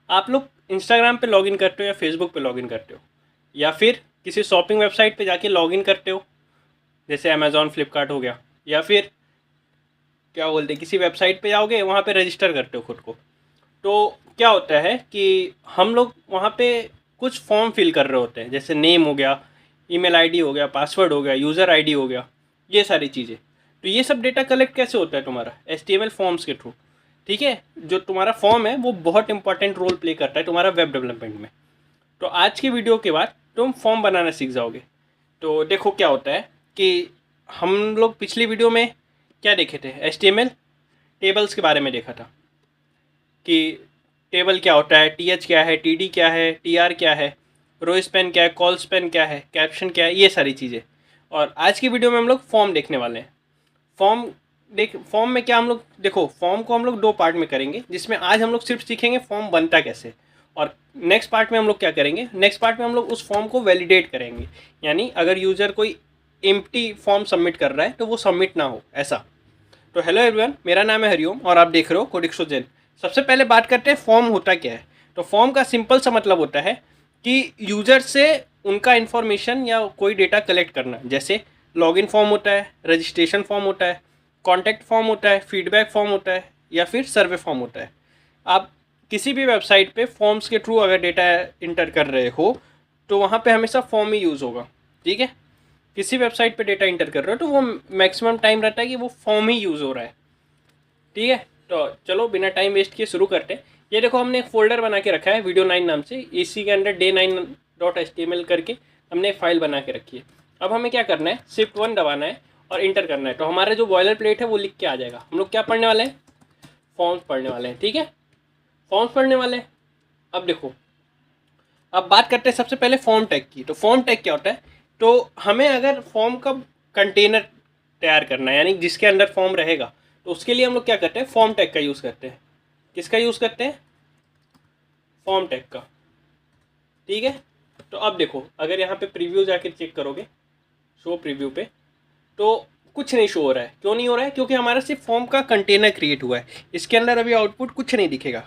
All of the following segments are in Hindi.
आप लोग इंस्टाग्राम पे लॉगिन करते हो या फेसबुक पे लॉगिन करते हो, या फिर किसी शॉपिंग वेबसाइट पे जाके लॉगिन करते हो, जैसे अमेज़ॉन फ्लिपकार्ट हो गया, या फिर क्या बोलते हैं किसी वेबसाइट पे जाओगे वहाँ पे रजिस्टर करते हो खुद को। तो क्या होता है कि हम लोग वहाँ पे कुछ फॉर्म फिल कर रहे होते हैं, जैसे नेम हो गया, ईमेल आईडी हो गया, पासवर्ड हो गया, यूज़र आईडी हो गया, ये सारी चीज़ें। तो ये सब डेटा कलेक्ट कैसे होता है तुम्हारा HTML फॉर्म्स के थ्रू। ठीक है, जो तुम्हारा फॉर्म है वो बहुत इंपॉर्टेंट रोल प्ले करता है तुम्हारा वेब डेवलपमेंट में। तो आज की वीडियो के बाद तुम फॉर्म बनाना सीख जाओगे। तो देखो क्या होता है कि हम लोग पिछली वीडियो में क्या देखे थे, HTML टेबल्स के बारे में देखा था कि टेबल क्या होता है, TH क्या है, TD क्या है, TR क्या है, रो स्पैन क्या है, कॉल स्पैन क्या है, कैप्शन क्या है, ये सारी चीज़ें। और आज की वीडियो में हम लोग फॉर्म देखने वाले हैं। फॉर्म में क्या हम लोग देखो, फॉर्म को हम लोग दो पार्ट में करेंगे, जिसमें आज हम लोग सिर्फ सीखेंगे फॉर्म बनता कैसे। और नेक्स्ट पार्ट में हम लोग क्या करेंगे, नेक्स्ट पार्ट में हम लोग उस फॉर्म को वैलिडेट करेंगे, यानी अगर यूज़र कोई एम्प्टी फॉर्म सबमिट कर रहा है तो वो सबमिट ना हो ऐसा। तो हेलो एवरीवन, मेरा नाम है हरिओम और आप देख रहे हो कोडिक्सो जैन। सबसे पहले बात करते हैं फॉर्म होता क्या है। तो फॉर्म का सिंपल सा मतलब होता है कि यूज़र से उनका इन्फॉर्मेशन या कोई डेटा कलेक्ट करना, जैसे लॉगिन फॉर्म होता है, रजिस्ट्रेशन फॉर्म होता है, कॉन्टैक्ट फॉर्म होता है, फीडबैक फॉर्म होता है, या फिर सर्वे फॉर्म होता है। आप किसी भी वेबसाइट पे फॉर्म्स के थ्रू अगर डेटा इंटर कर रहे हो तो वहाँ पे हमेशा फॉर्म ही यूज़ होगा। ठीक है, किसी वेबसाइट पे डेटा इंटर कर रहे हो तो वो मैक्सिमम टाइम रहता है कि वो फॉर्म ही यूज़ हो रहा है। ठीक है, तो चलो बिना टाइम वेस्ट किए शुरू करते हैं। ये देखो, हमने एक फ़ोल्डर बना के रखा है Video9 नाम से, इसी के अंदर day9.html करके हमने एक फ़ाइल बना के रखी है। अब हमें क्या करना है, Shift 1 दबाना है और इंटर करना है। तो हमारा जो बॉयलर प्लेट है वो लिख के आ जाएगा। हम लोग क्या पढ़ने वाले हैं, फॉर्म्स पढ़ने वाले हैं। ठीक है, फॉर्म्स पढ़ने वाले हैं। अब देखो, अब बात करते हैं सबसे पहले फॉर्म टैग की। तो फॉर्म टैग क्या होता है, तो हमें अगर फॉर्म का कंटेनर तैयार करना है, यानी जिसके अंदर फॉर्म रहेगा, तो उसके लिए हम लोग क्या करते हैं, फॉर्म टैग का यूज़ करते हैं। किसका यूज़ करते हैं, फॉर्म टैग का। ठीक है, तो अब देखो, अगर यहाँ पे प्रीव्यू जाके चेक करोगे, शो प्रीव्यू पे, तो कुछ नहीं शो हो रहा है। क्यों नहीं हो रहा है, क्योंकि हमारा सिर्फ फॉर्म का कंटेनर क्रिएट हुआ है। इसके अंदर अभी आउटपुट कुछ नहीं दिखेगा,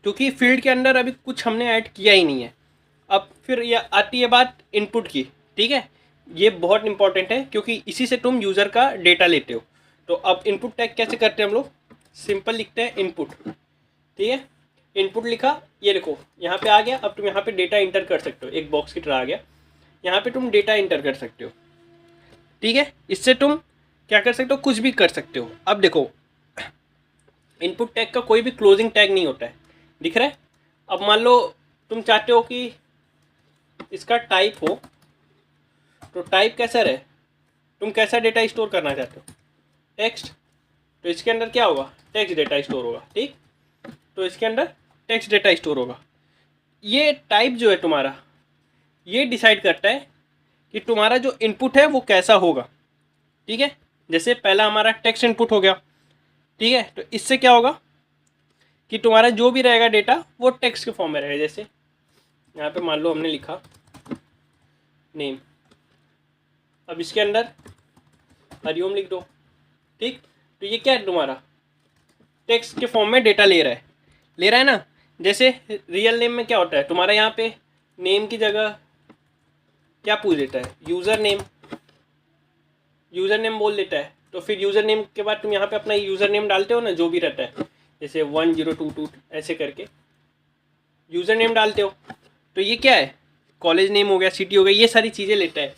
क्योंकि फील्ड के अंदर अभी कुछ हमने ऐड किया ही नहीं है। अब फिर ये आती है बात इनपुट की। ठीक है, ये बहुत इंपॉर्टेंट है क्योंकि इसी से तुम यूज़र का डेटा लेते हो। तो अब इनपुट टैग कैसे करते हैं हम लोग, सिंपल लिखते हैं इनपुट। ठीक है, इनपुट लिखा, ये देखो यहाँ पे आ गया। अब तुम यहाँ पे डेटा इंटर कर सकते हो, एक बॉक्स की तरह आ गया। यहाँ पे तुम डेटा इंटर कर सकते हो। ठीक है, इससे तुम क्या कर सकते हो, कुछ भी कर सकते हो। अब देखो, इनपुट टैग का कोई भी क्लोजिंग टैग नहीं होता है, दिख रहा है। अब मान लो तुम चाहते हो कि इसका टाइप हो, तो टाइप कैसा रहे, तुम कैसा डेटा स्टोर करना चाहते हो, टेक्स्ट। तो इसके अंदर क्या होगा, टेक्स्ट डेटा स्टोर होगा। ठीक, तो इसके अंदर टेक्स्ट डेटा स्टोर होगा। ये टाइप जो है तुम्हारा, ये डिसाइड करता है कि तुम्हारा जो इनपुट है वो कैसा होगा। ठीक है, जैसे पहला हमारा टेक्स्ट इनपुट हो गया। ठीक है, तो इससे क्या होगा कि तुम्हारा जो भी रहेगा डेटा वो टेक्स्ट के फॉर्म में रहेगा। जैसे यहाँ पे मान लो हमने लिखा नेम, अब इसके अंदर हरिओम लिख दो। ठीक, तो ये क्या है, तुम्हारा टेक्स्ट के फॉर्म में डेटा ले रहा है ना। जैसे रियल नेम में क्या होता है, तुम्हारा यहाँ पे नेम की जगह क्या पूछ देता है, यूज़र नेम बोल देता है। तो फिर यूज़र नेम के बाद तुम यहाँ पे अपना यूज़र नेम डालते हो ना, जो भी रहता है, जैसे 1022 ऐसे करके यूज़र नेम डालते हो। तो ये क्या है, कॉलेज नेम हो गया, सिटी हो गया, ये सारी चीज़ें लेता है।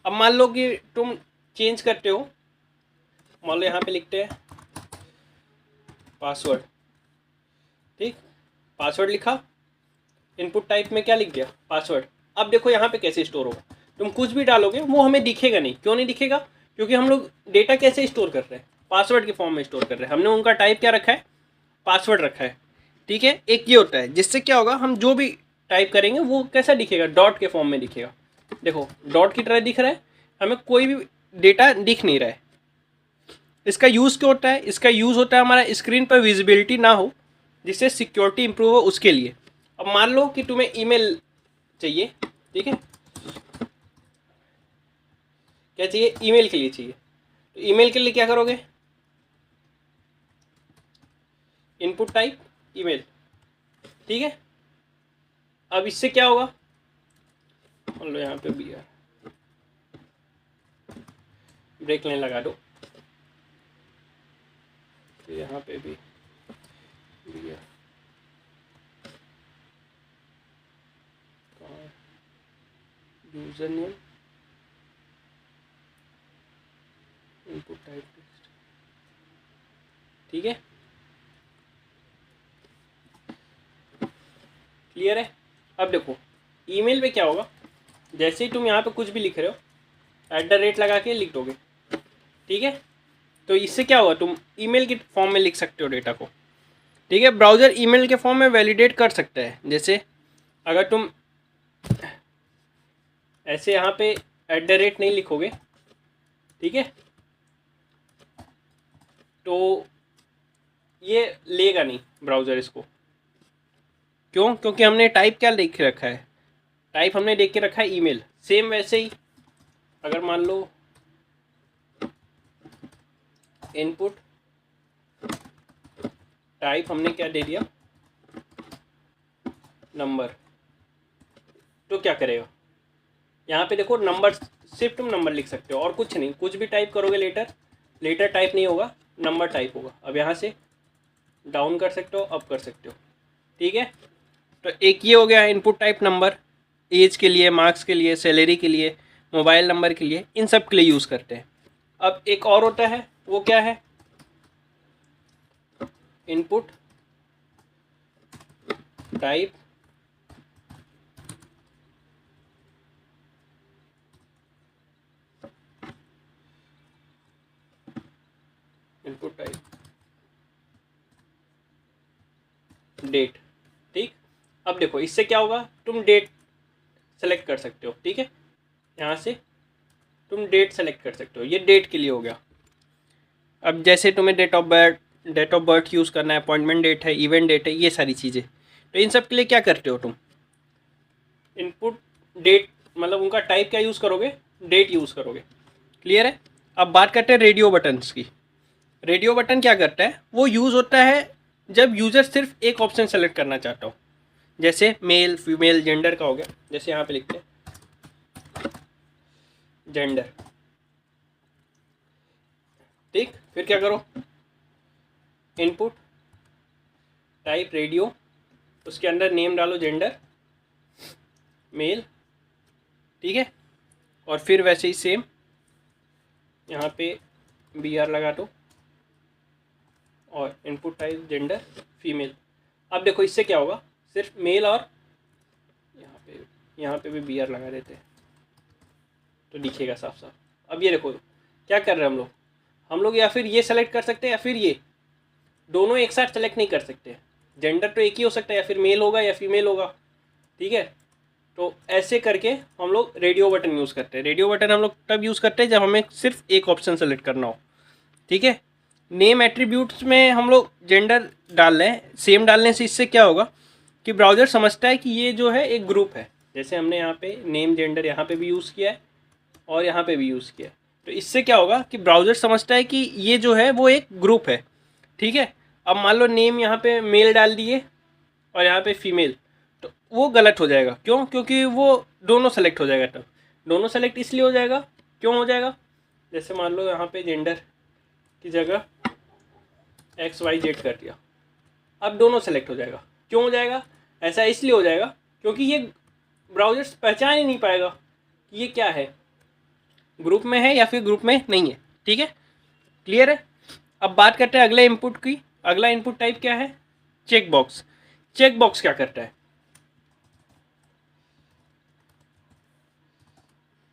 अब मान लो कि तुम चेंज करते हो, मान लो यहाँ पे लिखते हैं पासवर्ड। ठीक, पासवर्ड लिखा, इनपुट टाइप में क्या लिख दिया, पासवर्ड। अब देखो यहाँ पे कैसे स्टोर होगा, तुम कुछ भी डालोगे वो हमें दिखेगा नहीं। क्यों नहीं दिखेगा, क्योंकि हम लोग डेटा कैसे स्टोर कर रहे हैं, पासवर्ड के फॉर्म में स्टोर कर रहे हैं। हमने उनका टाइप क्या रखा है, पासवर्ड रखा है। ठीक है, एक ये होता है जिससे क्या होगा, हम जो भी टाइप करेंगे वो कैसा दिखेगा, डॉट के फॉर्म में दिखेगा। देखो डॉट की तरह दिख रहा है, हमें कोई भी डेटा दिख नहीं रहा है। इसका यूज़ क्या होता है, इसका यूज़ होता है हमारा स्क्रीन पर विजिबिलिटी ना हो, जिससे सिक्योरिटी इंप्रूव हो उसके लिए। अब मान लो कि तुम्हें ईमेल चाहिए। ठीक है, क्या चाहिए, ईमेल के लिए चाहिए। तो ईमेल के लिए क्या करोगे, इनपुट टाइप ईमेल। ठीक है, अब इससे क्या होगा, मान लो यहाँ पे बी आर, ब्रेक लाइन लगा दो, फिर यहाँ पे भी B R, user name, input type text, ठीक है, क्लियर है। अब देखो ईमेल पे क्या होगा, जैसे ही तुम यहाँ पे कुछ भी लिख रहे हो @ लगा के लिख दोगे, ठीक है। तो इससे क्या होगा, तुम ईमेल के फॉर्म में लिख सकते हो डेटा को, ठीक है। ब्राउज़र ईमेल के फॉर्म में वैलिडेट कर सकता है। जैसे अगर तुम ऐसे यहाँ पे @ नहीं लिखोगे, ठीक है, तो ये लेगा नहीं ब्राउज़र इसको। क्यों? क्योंकि हमने टाइप क्या देख के रखा है, टाइप हमने देख के रखा है ईमेल। सेम वैसे ही अगर मान लो इनपुट टाइप हमने क्या दे दिया, नंबर, तो क्या करेगा, यहाँ पे देखो नंबर, सिर्फ तुम नंबर लिख सकते हो और कुछ नहीं। कुछ भी टाइप करोगे लेटर टाइप नहीं होगा, नंबर टाइप होगा। अब यहाँ से डाउन कर सकते हो, अप कर सकते हो, ठीक है। तो एक ये हो गया इनपुट टाइप नंबर, एज के लिए, मार्क्स के लिए, सैलरी के लिए, मोबाइल नंबर के लिए, इन सब के लिए यूज़ करते हैं। अब एक और होता है, वो क्या है, input type input type date, ठीक। अब देखो इससे क्या होगा, तुम डेट सेलेक्ट कर सकते हो, ठीक है, यहाँ से तुम डेट सेलेक्ट कर सकते हो, ये डेट के लिए हो गया। अब जैसे तुम्हें डेट ऑफ बर्थ यूज़ करना है, अपॉइंटमेंट डेट है, इवेंट डेट है, ये सारी चीज़ें, तो इन सब के लिए क्या करते हो तुम, इनपुट डेट, मतलब उनका टाइप क्या यूज़ करोगे, डेट यूज़ करोगे, क्लियर है। अब बात करते हैं रेडियो बटन्स की। रेडियो बटन क्या करता है, वो यूज़ होता है जब यूज़र सिर्फ एक ऑप्शन सेलेक्ट करना चाहता हो। जैसे मेल, फीमेल, जेंडर का हो गया, जैसे यहाँ पे लिखते हैं जेंडर, ठीक। फिर क्या करो, इनपुट टाइप रेडियो, उसके अंदर नेम डालो जेंडर, मेल, ठीक है। और फिर वैसे ही सेम यहाँ पे बी आर लगा दो और इनपुट टाइप जेंडर फीमेल। अब देखो इससे क्या होगा, सिर्फ मेल, और यहाँ पे भी बी आर लगा देते हैं तो दिखेगा साफ साफ। अब ये देखो क्या कर रहे हैं हम लोग या फिर ये सेलेक्ट कर सकते हैं या फिर ये, दोनों एक साथ सेलेक्ट नहीं कर सकते। जेंडर तो एक ही हो सकता है, या फिर मेल होगा या फीमेल होगा, ठीक है। तो ऐसे करके हम लोग रेडियो बटन यूज़ करते हैं। रेडियो बटन हम लोग तब यूज़ करते हैं जब हमें सिर्फ एक ऑप्शन सेलेक्ट करना हो, ठीक है। नेम एट्रीब्यूट्स में हम लोग जेंडर डाल रहे हैं, सेम डालने से इससे क्या होगा कि ब्राउज़र समझता है कि ये जो है एक ग्रुप है। जैसे हमने यहाँ पे नेम जेंडर यहाँ पे भी यूज़ किया है और यहाँ पे भी यूज़ किया है, तो इससे क्या होगा कि ब्राउज़र समझता है कि ये जो है वो एक ग्रुप है, ठीक है। अब मान लो नेम यहाँ पे मेल डाल दिए और यहाँ पे फीमेल, तो वो गलत हो जाएगा। क्यों? क्योंकि वो दोनों सेलेक्ट हो जाएगा। तब दोनों सेलेक्ट इसलिए हो जाएगा, क्यों हो जाएगा, जैसे मान लो यहाँ पे जेंडर की जगह XYZ कर दिया, अब दोनों सेलेक्ट हो जाएगा। क्यों हो जाएगा? ऐसा इसलिए हो जाएगा क्योंकि ये ब्राउज़र पहचान ही नहीं पाएगा कि ये क्या है, ग्रुप में है या फिर ग्रुप में नहीं है, ठीक है, क्लियर है। अब बात करते हैं अगले इनपुट की। अगला इनपुट टाइप क्या है, चेक बॉक्स। चेक बॉक्स क्या करता है,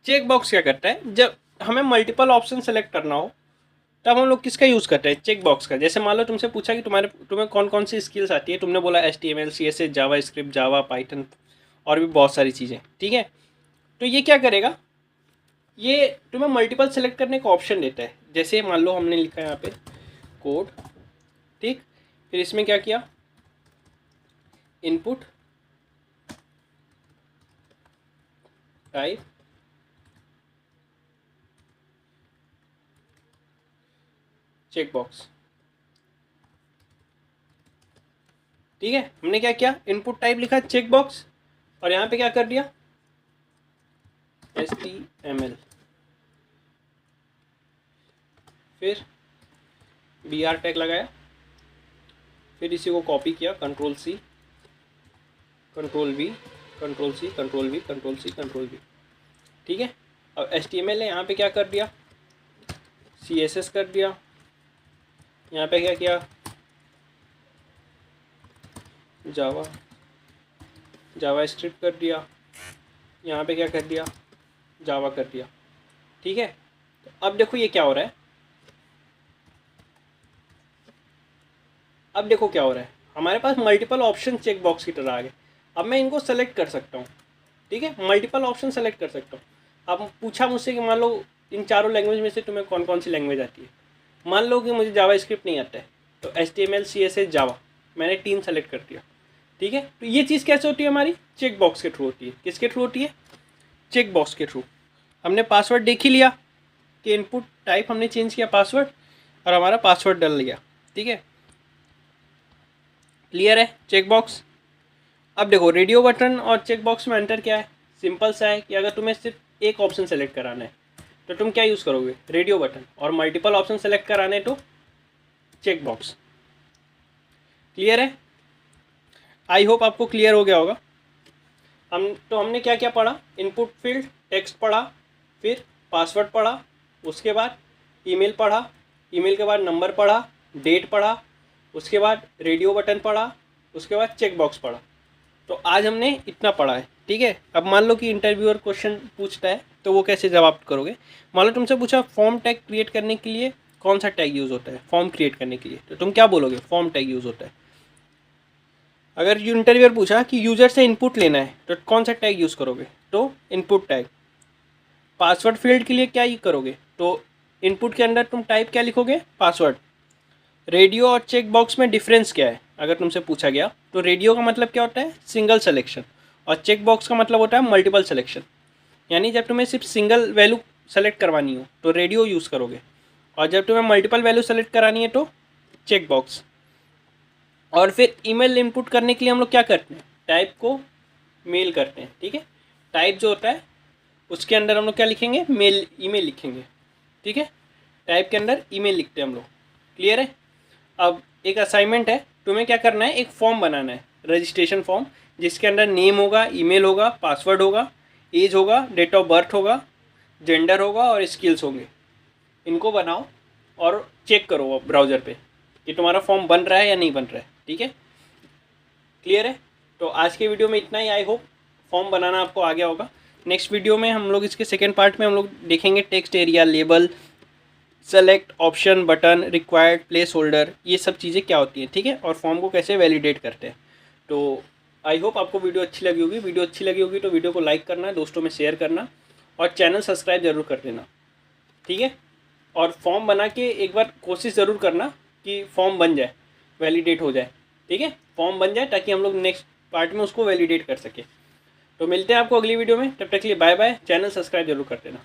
चेक बॉक्स क्या करता है, जब हमें मल्टीपल ऑप्शन सेलेक्ट करना हो तब हम लोग किसका यूज़ करते हैं, चेक बॉक्स का। जैसे मान लो तुमसे पूछा कि तुम्हें कौन कौन सी स्किल्स आती है, तुमने बोला HTML CSS जावा स्क्रिप्ट जावा पाइथन और भी बहुत सारी चीज़ें, ठीक है। तो ये क्या करेगा, ये तुम्हें मल्टीपल सेलेक्ट करने का ऑप्शन देता है। जैसे मान लो हमने लिखा है यहाँ पे कोड, ठीक, फिर इसमें क्या किया, इनपुट टाइप चेक बॉक्स, ठीक है। हमने क्या किया, इनपुट टाइप लिखा चेक बॉक्स, और यहाँ पे क्या कर दिया, HTML, फिर BR टैग लगाया, फिर इसी को कॉपी किया, Ctrl+C, Ctrl+V, Ctrl+C, Ctrl+V, Ctrl+C, Ctrl+V, ठीक है। अब HTML है, यहाँ पे क्या कर दिया, CSS कर दिया, यहाँ पे क्या किया, जावा स्क्रिप्ट कर दिया, यहाँ पे क्या कर दिया, जावा कर दिया, ठीक है। तो अब देखो ये क्या हो रहा है, अब देखो क्या हो रहा है, हमारे पास मल्टीपल ऑप्शन चेक बॉक्स की तरह आ गए। अब मैं इनको सेलेक्ट कर सकता हूँ, ठीक है, मल्टीपल ऑप्शन सेलेक्ट कर सकता हूँ। अब पूछा मुझसे कि मान लो इन चारों लैंग्वेज में से तुम्हें कौन कौन सी लैंग्वेज आती है, मान लो कि मुझे जावा स्क्रिप्ट नहीं आता है, तो HTML, CSS, जावा, मैंने 3 सेलेक्ट कर दिया, ठीक है। तो ये चीज़ कैसे होती है, हमारी चेक बॉक्स के थ्रू होती है। किसके थ्रू होती है, चेक बॉक्स के थ्रू। हमने पासवर्ड देख ही लिया कि इनपुट टाइप हमने चेंज किया पासवर्ड, और हमारा पासवर्ड डल गया, ठीक है, क्लियर है, चेक बॉक्स। अब देखो रेडियो बटन और चेक बॉक्स में अंतर क्या है, सिंपल सा है कि अगर तुम्हें सिर्फ एक ऑप्शन सेलेक्ट कराना है तो तुम क्या यूज़ करोगे, रेडियो बटन, और मल्टीपल ऑप्शन सेलेक्ट कराने हैं तो चेक बॉक्स, क्लियर है। आई होप आपको क्लियर हो गया होगा। हमने क्या क्या पढ़ा, इनपुट फील्ड, टेक्स्ट पढ़ा, फिर पासवर्ड पढ़ा, उसके बाद ईमेल पढ़ा, ईमेल के बाद नंबर पढ़ा, डेट पढ़ा, उसके बाद रेडियो बटन पढ़ा, उसके बाद चेक बॉक्स पढ़ा। तो आज हमने इतना पढ़ा है, ठीक है। अब मान लो कि इंटरव्यूअर क्वेश्चन पूछता है तो वो कैसे जवाब करोगे। मान लो तुमसे पूछा फॉर्म टैग क्रिएट करने के लिए कौन सा टैग यूज़ होता है, फॉर्म क्रिएट करने के लिए, तो तुम क्या बोलोगे, फॉर्म टैग यूज़ होता है। अगर इंटरव्यूअर पूछा कि यूज़र से इनपुट लेना है तो कौन सा टैग यूज़ करोगे, तो इनपुट टैग। पासवर्ड फील्ड के लिए क्या ही करोगे, तो इनपुट के अंदर तुम टाइप क्या लिखोगे, पासवर्ड। रेडियो और चेक बॉक्स में डिफरेंस क्या है अगर तुमसे पूछा गया, तो रेडियो का मतलब क्या होता है, सिंगल सेलेक्शन, और चेक बॉक्स का मतलब होता है मल्टीपल सेलेक्शन। यानी जब तुम्हें सिर्फ सिंगल वैल्यू सेलेक्ट करवानी हो तो रेडियो यूज़ करोगे, और जब तुम्हें मल्टीपल वैल्यू सेलेक्ट करानी है तो चेक बॉक्स। और फिर ईमेल इनपुट करने के लिए हम लोग क्या करते हैं, टाइप को मेल करते हैं, ठीक है। टाइप जो होता है उसके अंदर हम लोग क्या लिखेंगे, मेल, ईमेल लिखेंगे, ठीक है। टाइप के अंदर ईमेल लिखते हैं हम लोग, क्लियर है। अब एक असाइनमेंट है, तुम्हें क्या करना है, एक फॉर्म बनाना है, रजिस्ट्रेशन फॉर्म, जिसके अंदर नेम होगा, ईमेल होगा, पासवर्ड होगा, एज होगा, डेट ऑफ बर्थ होगा, जेंडर होगा और स्किल्स होंगे। इनको बनाओ और चेक करो ब्राउज़र पे कि तुम्हारा फॉर्म बन रहा है या नहीं बन रहा है, ठीक है, क्लियर है। तो आज के वीडियो में इतना ही, आई होप फॉर्म बनाना आपको आ गया होगा। नेक्स्ट वीडियो में हम लोग इसके सेकेंड पार्ट में हम लोग देखेंगे text area, label, select, option, button, required, place holder, ये सब चीज़ें क्या होती हैं, ठीक है, और फॉर्म को कैसे वैलिडेट करते हैं। तो आई होप आपको वीडियो अच्छी लगी होगी। वीडियो अच्छी लगी होगी तो वीडियो को लाइक करना, दोस्तों में शेयर करना, और चैनल सब्सक्राइब जरूर कर देना, ठीक है। और फॉर्म बना के एक बार कोशिश ज़रूर करना कि फॉर्म बन जाए, वैलिडेट हो जाए, ठीक है, फॉर्म बन जाए ताकि हम लोग नेक्स्ट पार्ट में उसको वैलिडेट कर सके। तो मिलते हैं आपको अगली वीडियो में, तब तक के लिए बाय बाय। चैनल सब्सक्राइब जरूर कर देना।